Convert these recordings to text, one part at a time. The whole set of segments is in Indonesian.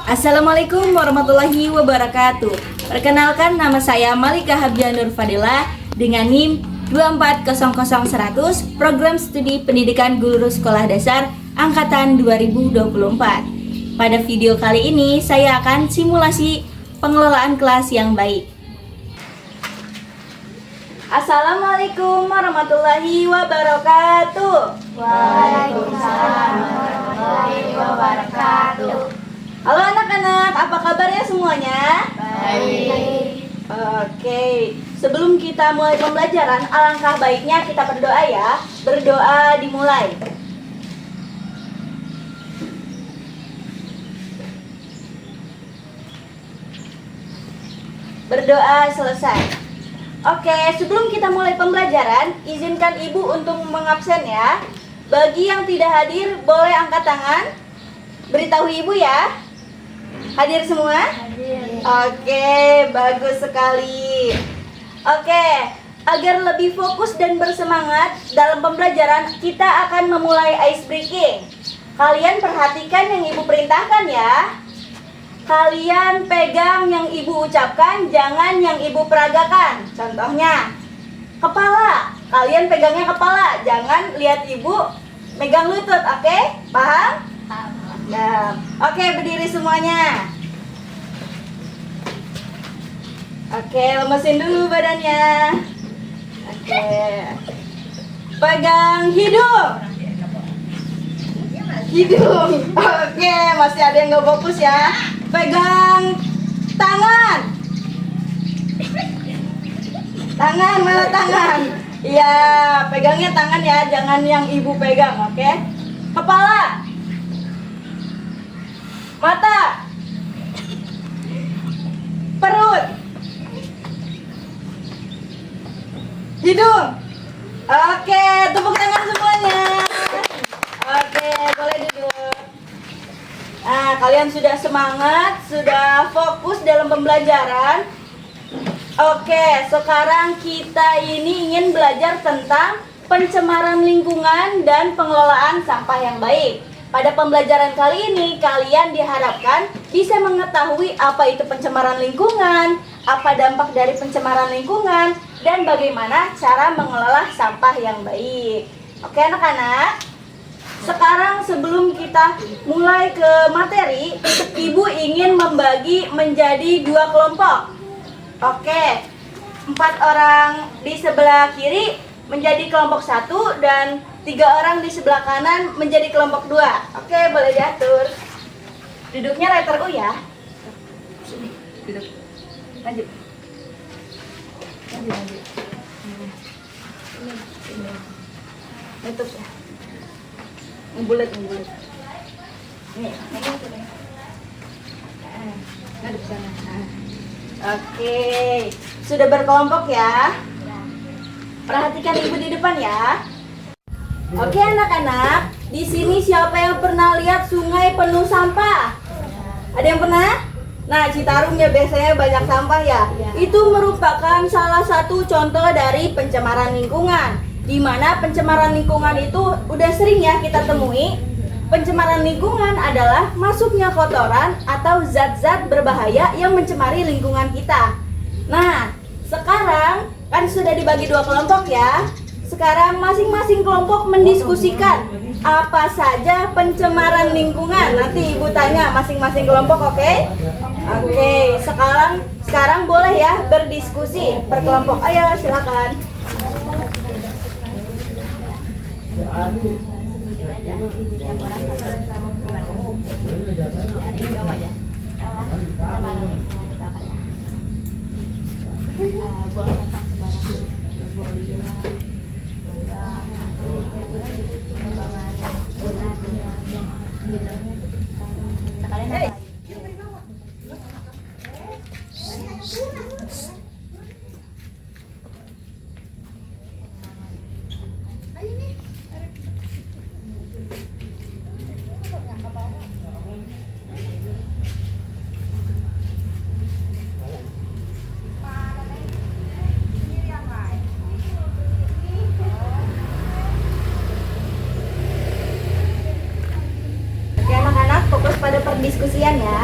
Assalamualaikum warahmatullahi wabarakatuh. Perkenalkan, nama saya Malika Habia Nur Fadila dengan NIM 2400100, Program Studi Pendidikan Guru Sekolah Dasar Angkatan 2024. Pada video kali ini saya akan simulasi pengelolaan kelas yang baik. Assalamualaikum warahmatullahi wabarakatuh. Waalaikumsalam warahmatullahi wabarakatuh. Halo anak-anak, apa kabarnya semuanya? Baik. Oke, sebelum kita mulai pembelajaran, alangkah baiknya kita berdoa ya. Berdoa dimulai. Berdoa selesai. Oke, sebelum kita mulai pembelajaran, izinkan ibu untuk mengabsen ya. Bagi yang tidak hadir, boleh angkat tangan. Beritahu ibu ya. Hadir semua? Hadir. Oke, bagus sekali. Oke, agar lebih fokus dan bersemangat dalam pembelajaran, kita akan memulai ice breaking. Kalian perhatikan yang ibu perintahkan ya. Kalian pegang yang ibu ucapkan, jangan yang ibu peragakan. Contohnya, kepala. Kalian pegangnya kepala, jangan lihat ibu megang lutut, oke? Paham? Ya. Oke, berdiri semuanya. Oke, lemesin dulu badannya. Oke. Pegang hidung. Hidung. Oke, masih ada yang nggak fokus ya. Pegang tangan. Tangan, mana tangan? Iya, pegangnya tangan ya, jangan yang ibu pegang, oke? Kepala. Mata. Perut. Hidung. Oke, tepuk tangan semuanya. Oke, boleh duduk. Nah, kalian sudah semangat, sudah fokus dalam pembelajaran. Oke, sekarang kita ini ingin belajar tentang pencemaran lingkungan dan pengelolaan sampah yang baik. Pada pembelajaran kali ini, kalian diharapkan bisa mengetahui apa itu pencemaran lingkungan, apa dampak dari pencemaran lingkungan, dan bagaimana cara mengelola sampah yang baik. Oke anak-anak, sekarang sebelum kita mulai ke materi, ibu ingin membagi menjadi 2 kelompok. Oke, 4 orang di sebelah kiri menjadi kelompok 1 dan 3 orang di sebelah kanan menjadi kelompok 2. Oke, boleh diatur. Duduknya letter U ya. Sini, duduk. Lanjut. Lanjut. Sini. Tutup ya. Membulet. Nih, ngadep sana. Oke, sudah berkelompok ya. Perhatikan ibu di depan ya. Oke anak-anak, di sini siapa yang pernah lihat sungai penuh sampah? Ada yang pernah? Nah, Citarum ya biasanya banyak sampah ya. Itu merupakan salah satu contoh dari pencemaran lingkungan. Di mana pencemaran lingkungan itu udah sering ya kita temui. Pencemaran lingkungan adalah masuknya kotoran atau zat-zat berbahaya yang mencemari lingkungan kita. Nah, sekarang kan sudah dibagi 2 kelompok ya. Sekarang masing-masing kelompok mendiskusikan apa saja pencemaran lingkungan. Nanti ibu tanya masing-masing kelompok, oke? Oke, sekarang boleh ya berdiskusi per kelompok. Ayo silakan. perdiskusian ya.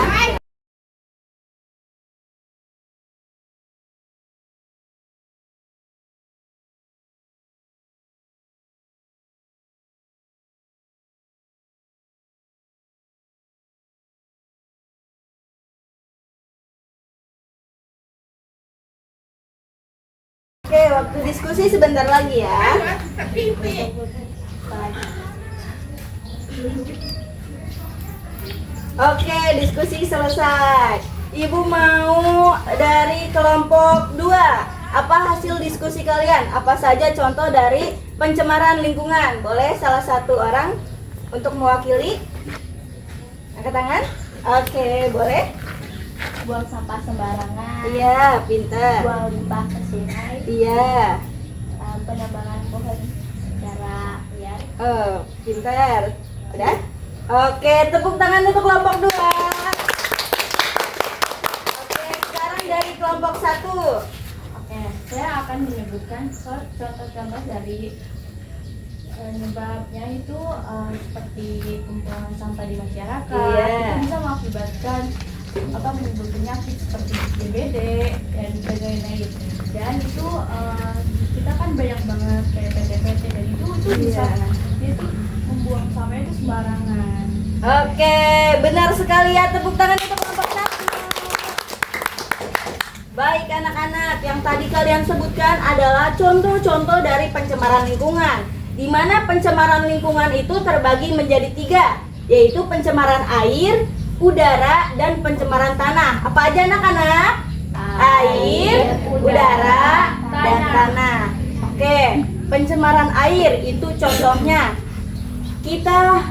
Oke, waktu diskusi sebentar lagi ya. Oke, diskusi selesai. Ibu mau dari kelompok 2. Apa hasil diskusi kalian? Apa saja contoh dari pencemaran lingkungan? Boleh salah satu orang untuk mewakili? Angkat tangan. Oke, boleh? Buang sampah sembarangan. Iya, pintar. Buang limbah ke sungai. Iya. Penebangan pohon secara liar. Oh, pintar. Udah? Oke, tepuk tangan untuk kelompok 2. Oke, sekarang dari kelompok 1. Oke, saya akan menyebutkan contoh-contoh dari penyebabnya itu seperti pembuangan sampah di masyarakat. Iya. Itu bisa mengakibatkan menimbulkan penyakit seperti DBD dan lain-lain. Dan itu kita kan banyak banget kayak PT-PT dan itu bisa itu membuang sampah itu sembarangan. Oke, benar sekali ya. Tepuk tangan untuk kelompok 1. Baik anak-anak, yang tadi kalian sebutkan adalah contoh-contoh dari pencemaran lingkungan, di mana pencemaran lingkungan itu terbagi menjadi 3, yaitu pencemaran air, udara, dan pencemaran tanah. Apa aja anak-anak? Air, udara, dan tanah. Oke, pencemaran air itu contohnya kita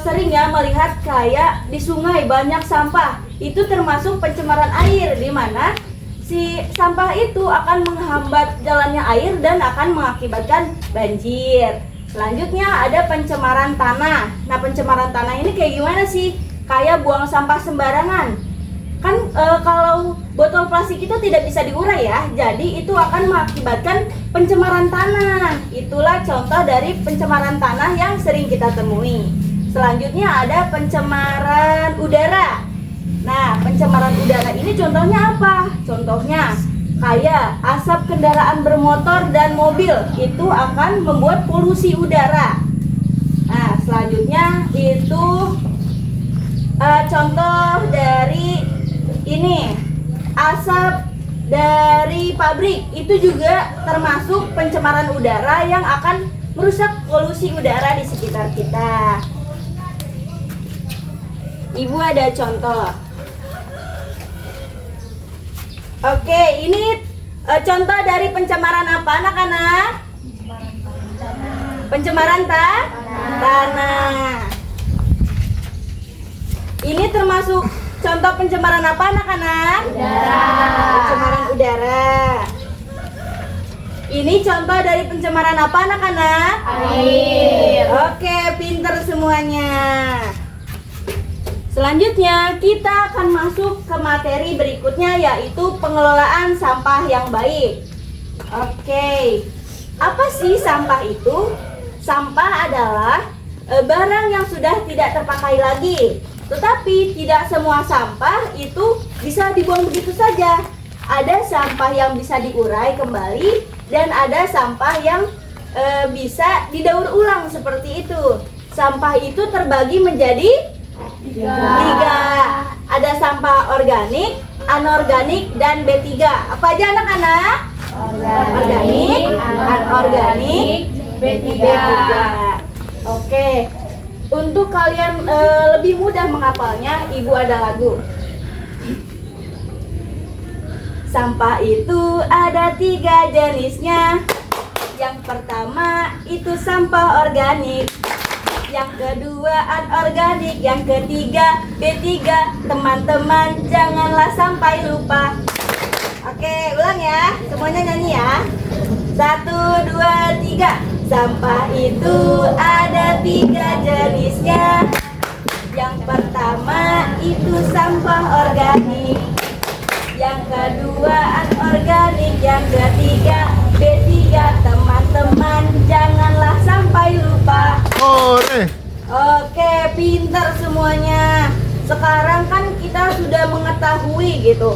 sering ya melihat kayak di sungai banyak sampah. Itu termasuk pencemaran air, di mana si sampah itu akan menghambat jalannya air dan akan mengakibatkan banjir. Selanjutnya ada pencemaran tanah. Nah, pencemaran tanah ini kayak gimana sih? Kayak buang sampah sembarangan. Kan kalau botol plastik itu tidak bisa diurai ya. Jadi itu akan mengakibatkan pencemaran tanah. Itulah contoh dari pencemaran tanah yang sering kita temui. Selanjutnya ada pencemaran udara. Nah, pencemaran udara ini contohnya apa? Contohnya kayak asap kendaraan bermotor dan mobil itu akan membuat polusi udara. Nah, selanjutnya itu contoh dari ini asap dari pabrik itu juga termasuk pencemaran udara yang akan merusak polusi udara di sekitar kita. Ibu ada contoh. Oke, ini contoh dari pencemaran apa anak-anak? Pencemaran tanah. Ini termasuk contoh pencemaran apa anak-anak? Udara. Pencemaran udara. Ini contoh dari pencemaran apa anak-anak? Air. Oke, pinter semuanya. Selanjutnya kita akan masuk ke materi berikutnya, yaitu pengelolaan sampah yang baik. Oke, apa sih sampah itu? Sampah adalah barang yang sudah tidak terpakai lagi. Tetapi tidak semua sampah itu bisa dibuang begitu saja. Ada sampah yang bisa diurai kembali dan ada sampah yang bisa didaur ulang seperti itu. Sampah itu terbagi menjadi 3. Ada sampah organik, anorganik, dan B3. Apa aja anak-anak? Organik, anorganik, B3. Oke. Untuk kalian lebih mudah menghafalnya, Ibu ada lagu. Sampah itu ada 3 jenisnya. Yang pertama itu sampah organik, yang kedua anorganik, yang ketiga B3. Teman-teman janganlah sampai lupa. Oke, ulang ya, semuanya nyanyi ya. 1, 2, 3. Sampah itu ada 3 jenisnya. Yang pertama itu sampah organik, yang kedua anorganik, yang ketiga B3. Teman-teman janganlah sampai lupa. Ore. Oke, pintar semuanya. sekarang kan kita sudah mengetahui gitu,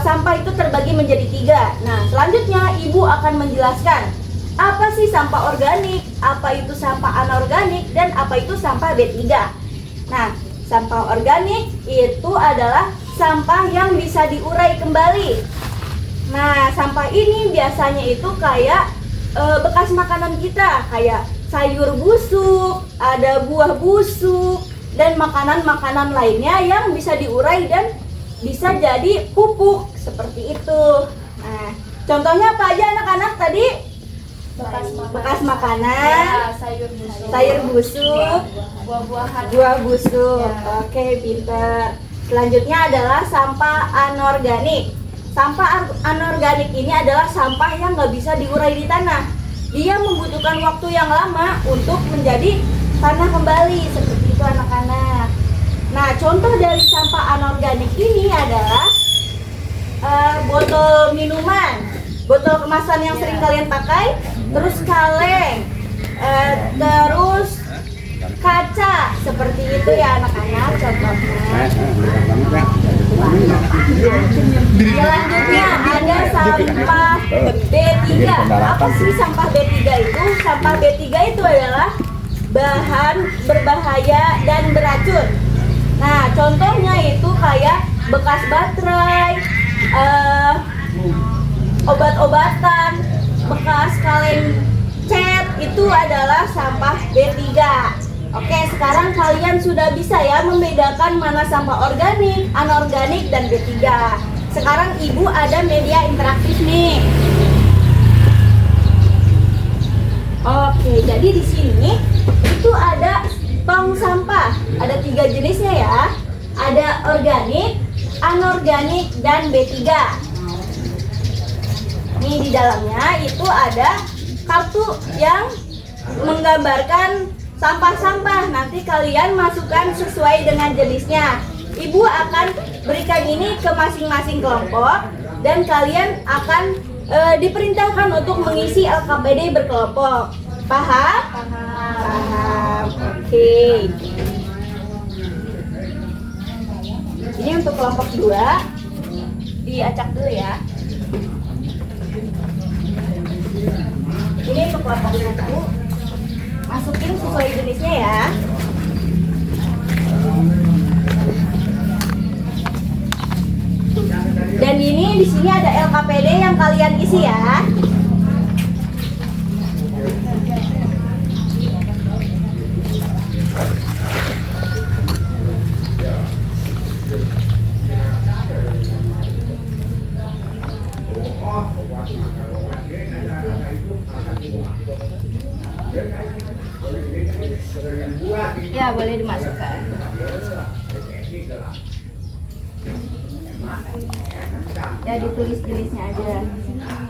sampah itu terbagi menjadi 3. Nah, selanjutnya Ibu akan menjelaskan apa sih sampah organik, apa itu sampah anorganik, dan apa itu sampah B3. Nah, sampah organik itu adalah sampah yang bisa diurai kembali. Nah, sampah ini biasanya itu kayak bekas makanan kita, kayak sayur busuk, ada buah busuk, dan makanan-makanan lainnya yang bisa diurai dan bisa jadi pupuk seperti itu. Nah, contohnya apa aja anak-anak tadi? Bekas makanan, Ya, sayur busuk, buah-buahan. buah busuk. Ya. Oke, pinter. Selanjutnya adalah sampah anorganik. Sampah anorganik ini adalah sampah yang nggak bisa diurai di tanah. Dia membutuhkan waktu yang lama untuk menjadi tanah kembali, seperti itu anak-anak. Nah, contoh dari sampah anorganik ini adalah botol minuman, botol kemasan yang sering kalian pakai, terus kaleng, terus kaca, seperti itu ya anak-anak contohnya. Selanjutnya ada sampah B3. Apa sih sampah B3 itu? Sampah B3 itu adalah bahan berbahaya dan beracun. Nah, contohnya itu kayak bekas baterai, obat-obatan, bekas kaleng cat, itu adalah sampah B3. Oke, sekarang kalian sudah bisa ya membedakan mana sampah organik, anorganik, dan B3. Sekarang Ibu ada media interaktif nih. Oke, jadi di sini itu ada tong sampah. Ada 3 jenisnya ya. Ada organik, anorganik, dan B3. Nih di dalamnya itu ada kartu yang menggambarkan sampah-sampah. Nanti kalian masukkan sesuai dengan jenisnya. Ibu akan berikan ini ke masing-masing kelompok dan kalian akan diperintahkan untuk mengisi LKPD berkelompok. Paham? Paham. Oke. Ini untuk kelompok 2. Diacak dulu ya. Ini untuk kelompok 1. Masukin sesuai jenisnya ya. Dan ini di sini ada LKPD yang kalian isi ya. Ya, boleh dimasukkan. Ya, ditulis jenisnya aja.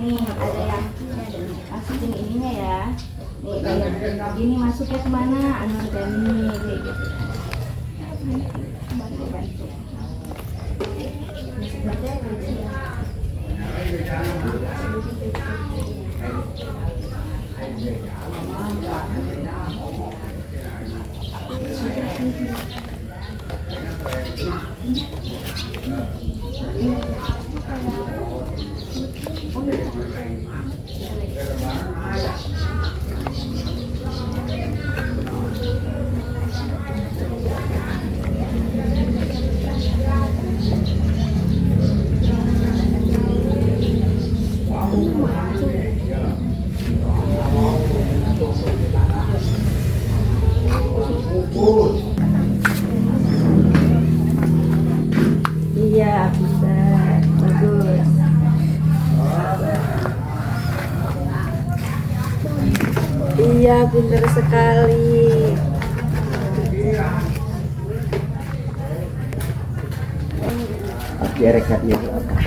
Nih, ada yang masukin ininya ya. Nih, kayak ini masuknya kemana? Anorganik, kayak gitu. Bantu. Iya, bisa. Bagus. Iya, benar sekali. Direkat ya apa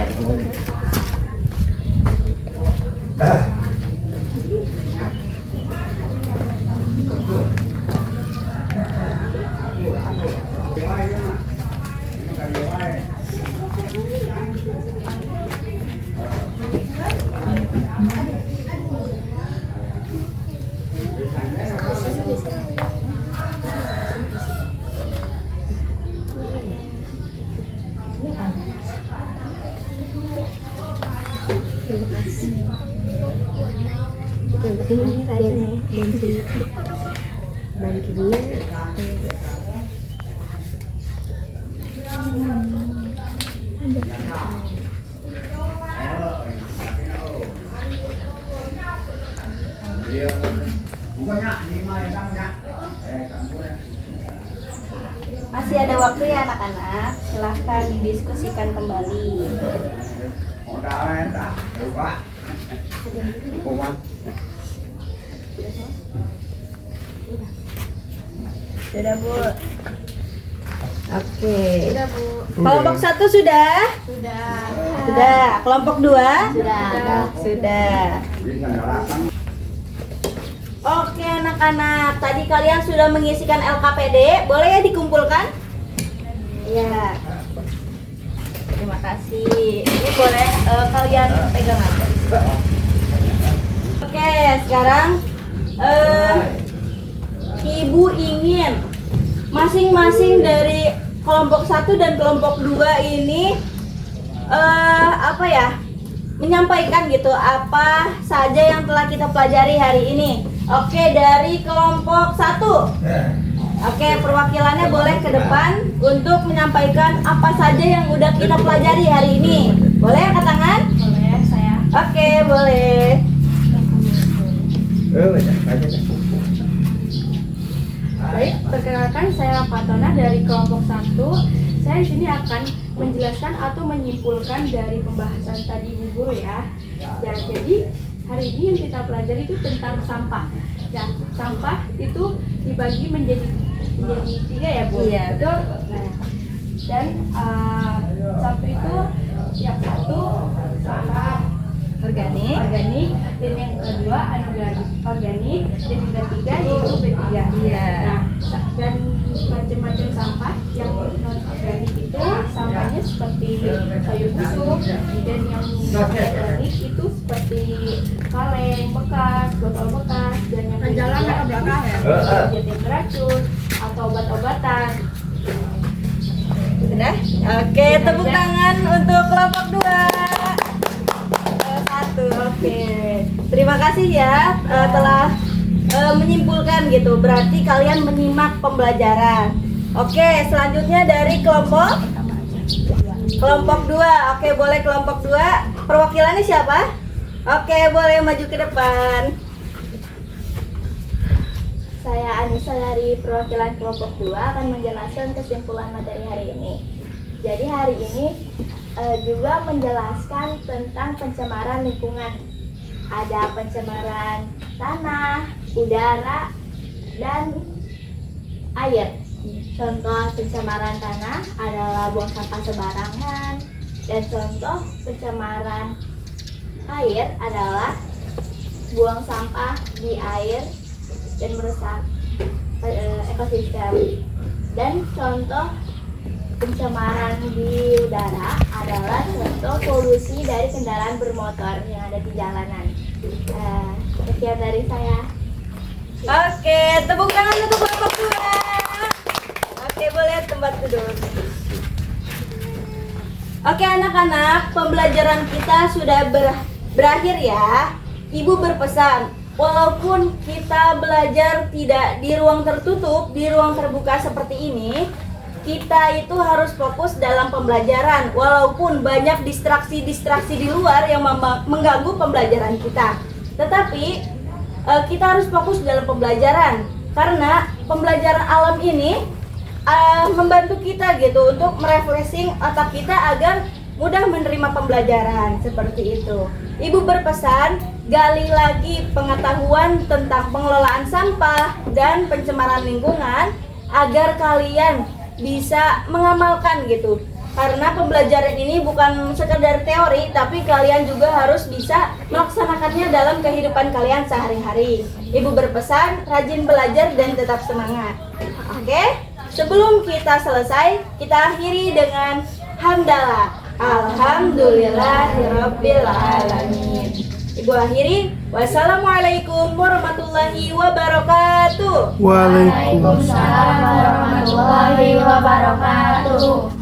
Ini rasanya dan kirinya Masih ada waktu ya anak-anak, silahkan didiskusikan kembali. Sudah Bu. Oke. Sudah Bu. Kelompok 1 sudah? Sudah. Sudah. Kelompok 2? sudah. Sudah. Oke anak-anak, tadi kalian sudah mengisikan LKPD, boleh ya dikumpulkan? Iya. Terima kasih. Ini boleh kalian pegang aja. Oke, sekarang Ibu ingin masing-masing dari kelompok 1 dan kelompok 2 ini menyampaikan gitu apa saja yang telah kita pelajari hari ini. Oke, dari kelompok 1. Oke, perwakilannya boleh ke depan untuk menyampaikan apa saja yang udah kita pelajari hari ini. Boleh angkat tangan? Boleh saya. Oke, boleh. Baik, perkenalkan saya Fatona dari kelompok 1. Saya di sini akan menjelaskan atau menyimpulkan dari pembahasan tadi Ibu Guru ya. Ya, jadi hari ini yang kita pelajari itu tentang sampah. Ya, sampah itu dibagi menjadi 3 ya Bu. Iya. Betul. Nah, dan satu itu yang satu sampah Organik. dan yang kedua anorganik, dan yang ketiga yaitu B3. Iya. Nah, dan macam-macam sampah yang non organik itu sampahnya seperti sayur busuk, dan yang organik itu seperti kaleng bekas, botol bekas, dan yang jalan ke belakang ya, zat yang beracun atau obat-obatan. Sudah? Oke, tepuk tangan untuk kelompok 2. 1. Oke. Terima kasih ya telah menyimpulkan gitu. Berarti kalian menyimak pembelajaran. Oke, selanjutnya dari kelompok 2. Oke, boleh kelompok 2. Perwakilannya siapa? Oke, boleh maju ke depan. Saya Anissa dari perwakilan kelompok 2 akan menjelaskan kesimpulan materi hari ini. Jadi hari ini juga menjelaskan tentang pencemaran lingkungan. Ada pencemaran tanah, udara, dan air. Contoh pencemaran tanah adalah buang sampah sembarangan, dan contoh pencemaran air adalah buang sampah di air dan merusak ekosistem. Dan contoh pencemaran di udara adalah contoh polusi dari kendaraan bermotor yang ada di jalanan. Sekian dari saya. Oke, tepuk tangan untuk kelompok 2. Oke, boleh tempat duduk. Oke anak-anak, pembelajaran kita sudah berakhir ya. Ibu berpesan, walaupun kita belajar tidak di ruang tertutup, di ruang terbuka seperti ini, kita itu harus fokus dalam pembelajaran walaupun banyak distraksi-distraksi di luar yang mengganggu pembelajaran kita. Tetapi kita harus fokus dalam pembelajaran karena pembelajaran alam ini membantu kita gitu untuk merefreshing otak kita agar mudah menerima pembelajaran seperti itu. Ibu berpesan, gali lagi pengetahuan tentang pengelolaan sampah dan pencemaran lingkungan agar kalian bisa mengamalkan gitu. Karena pembelajaran ini bukan sekedar teori, tapi kalian juga harus bisa melaksanakannya dalam kehidupan kalian sehari-hari. Ibu berpesan, rajin belajar dan tetap semangat. Oke? Sebelum kita selesai, kita akhiri dengan hamdalah. Alhamdulillahirabbil alamin. Ibu akhiri, wassalamualaikum warahmatullahi wabarakatuh. Waalaikumsalam warahmatullahi wabarakatuh.